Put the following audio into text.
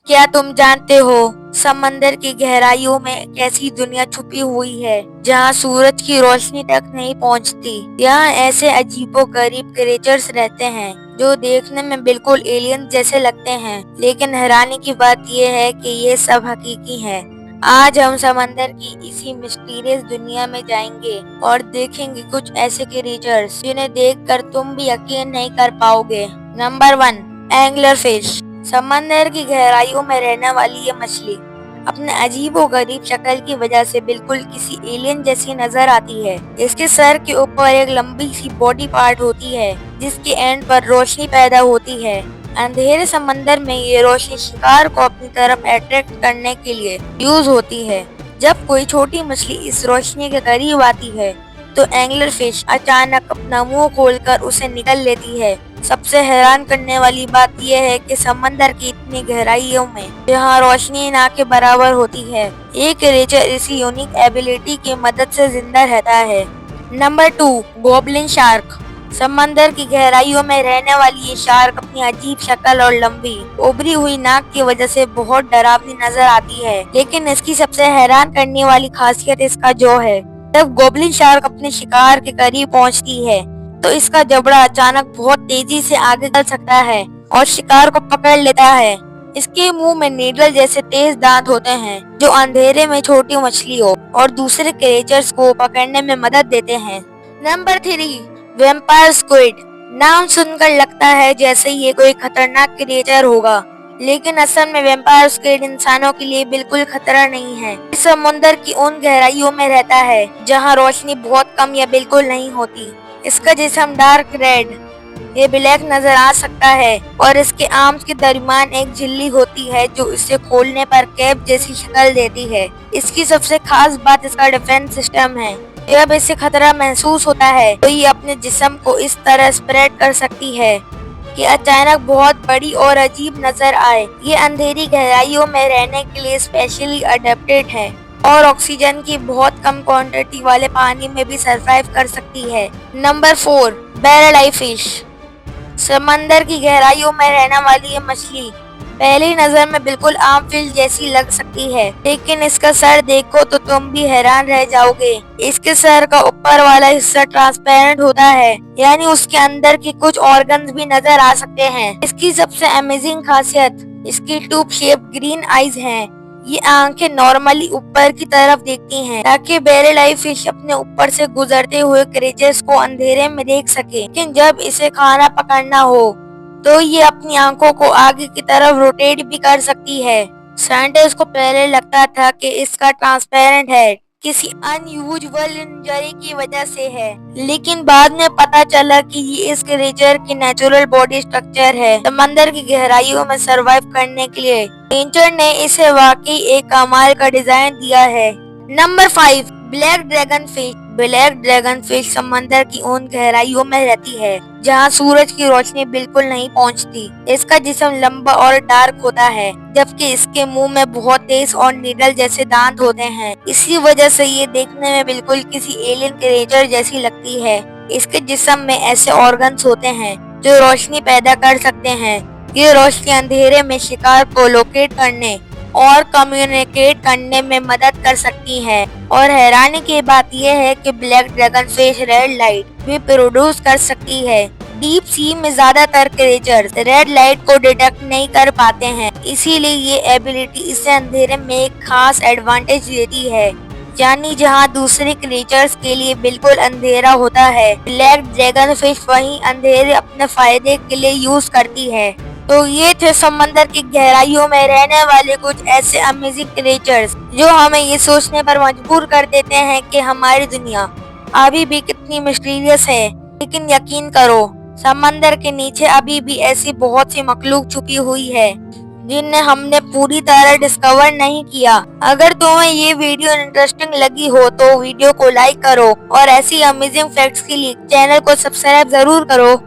क्या तुम जानते हो समंदर की गहराइयों में एक ऐसी दुनिया छुपी हुई है जहाँ सूरज की रोशनी तक नहीं पहुँचती। यहाँ ऐसे अजीबोगरीब क्रिएचर्स रहते हैं जो देखने में बिल्कुल एलियन जैसे लगते हैं, लेकिन हैरानी की बात यह है कि ये सब हकीकी है। आज हम समंदर की इसी मिस्टीरियस दुनिया में जाएंगे और देखेंगे कुछ ऐसे क्रिएचर्स जिन्हें देखकर तुम भी यकीन नहीं कर पाओगे। Number 1, angler fish. समंदर की गहराइयों में रहने वाली ये मछली अपने अजीबोगरीब शक्ल की वजह से बिल्कुल किसी एलियन जैसी नजर आती है। इसके सर के ऊपर एक लंबी सी बॉडी पार्ट होती है जिसके एंड पर रोशनी पैदा होती है। अंधेरे समंदर में ये रोशनी शिकार को अपनी तरफ अट्रैक्ट करने के लिए यूज होती है। जब कोई छोटी मछली इस रोशनी के करीब आती है तो एंगलर फिश अचानक अपना मुंह खोलकर उसे निगल लेती है। सबसे हैरान करने वाली बात यह है कि समंदर की इतनी गहराइयों में जहाँ रोशनी ना के बराबर होती है, एक क्रिएचर इसी यूनिक एबिलिटी की मदद से जिंदा रहता है। Number 2, goblin shark. समंदर की गहराइयों में रहने वाली ये शार्क अपनी अजीब शक्ल और लंबी उभरी हुई नाक की वजह से बहुत डरावनी नजर आती है, लेकिन इसकी सबसे हैरान करने वाली खासियत इसका जो है, जब गॉबलिन शार्क अपने शिकार के करीब पहुंचती है तो इसका जबड़ा अचानक बहुत तेजी से आगे चल सकता है और शिकार को पकड़ लेता है। इसके मुंह में नीडल जैसे तेज दांत होते हैं जो अंधेरे में छोटी मछलियों और दूसरे क्रिएचर्स को पकड़ने में मदद देते हैं। Number 3, vampire squid. नाम सुनकर लगता है जैसे ये कोई खतरनाक क्रिएचर होगा, लेकिन असल में वैम्पायर स्क्विड इंसानों के लिए बिल्कुल खतरा नहीं है। इस समुद्र की उन गहराइयों में रहता है जहाँ रोशनी बहुत कम या बिल्कुल नहीं होती। इसका जिस्म डार्क रेड ये ब्लैक नजर आ सकता है और इसके आर्म्स के दरमियान एक झिल्ली होती है जो इसे खोलने पर कैप जैसी शक्ल देती है। इसकी सबसे खास बात इसका डिफेंस सिस्टम है। जब इसे खतरा महसूस होता है तो ये अपने जिस्म को इस तरह स्प्रेड कर सकती है कि अचानक बहुत बड़ी और अजीब नजर आए। ये अंधेरी गहराइयों में रहने के लिए स्पेशली अडेप्टेड है और ऑक्सीजन की बहुत कम क्वांटिटी वाले पानी में भी सरवाइव कर सकती है। नंबर 4, बैरल आई फिश। समंदर की गहराइयों में रहने वाली ये मछली पहली नजर में बिल्कुल आम फिश जैसी लग सकती है, लेकिन इसका सर देखो तो तुम भी हैरान रह जाओगे। इसके सर का ऊपर वाला हिस्सा ट्रांसपेरेंट होता है, यानी उसके अंदर के कुछ ऑर्गन्स भी नजर आ सकते हैं। इसकी सबसे अमेजिंग खासियत इसकी ट्यूब शेप ग्रीन आईज हैं। ये आंखें नॉर्मली ऊपर की तरफ देखती हैं ताकि बैरल आई फिश अपने ऊपर से गुजरते हुए क्रिएचर्स को अंधेरे में देख सके, लेकिन जब इसे खाना पकड़ना हो तो ये अपनी आंखों को आगे की तरफ रोटेट भी कर सकती है। साइंटिस्ट को पहले लगता था कि इसका ट्रांसपेरेंट है किसी अनयूजुअल इंजरी की वजह से है, लेकिन बाद में पता चला कि ये इस क्रिएचर की नेचुरल बॉडी स्ट्रक्चर है। समंदर की गहराइयों में सरवाइव करने के लिए नेचर ने इसे वाकई एक कमाल का डिजाइन दिया है। Number 5, black dragon fish. Black dragon fish समंदर की उन गहराइयों में रहती है जहाँ सूरज की रोशनी बिल्कुल नहीं पहुँचती। इसका जिस्म लंबा और डार्क होता है, जबकि इसके मुंह में बहुत तेज और नीडल जैसे दांत होते हैं। इसी वजह से ये देखने में बिल्कुल किसी एलियन क्रिएचर जैसी लगती है। इसके जिस्म में ऐसे ऑर्गन्स होते हैं जो रोशनी पैदा कर सकते हैं। ये रोशनी अंधेरे में शिकार को लोकेट करने और कम्युनिकेट करने में मदद कर सकती है। और हैरानी की बात यह है कि black dragon fish red light भी प्रोड्यूस कर सकती है। डीप सी में ज्यादातर क्रिएचर्स रेड लाइट को डिटेक्ट नहीं कर पाते हैं, इसीलिए ये एबिलिटी इसे अंधेरे में एक खास एडवांटेज देती है, यानी जहां दूसरे क्रिएचर्स के लिए बिल्कुल अंधेरा होता है, ब्लैक ड्रैगन फिश वहीं अंधेरे अपने फायदे के लिए यूज करती है। तो ये थे समंदर की गहराइयों में रहने वाले कुछ ऐसे अमेजिंग क्रिएचर्स जो हमें ये सोचने पर मजबूर कर देते हैं कि हमारी दुनिया अभी भी कितनी मिस्टीरियस है। लेकिन यकीन करो, समंदर के नीचे अभी भी ऐसी बहुत सी मखलूक छुपी हुई है जिन्हें हमने पूरी तरह डिस्कवर नहीं किया। अगर तुम्हें ये वीडियो इंटरेस्टिंग लगी हो तो वीडियो को लाइक करो और ऐसी अमेजिंग फैक्ट्स के लिए चैनल को सब्सक्राइब जरूर करो।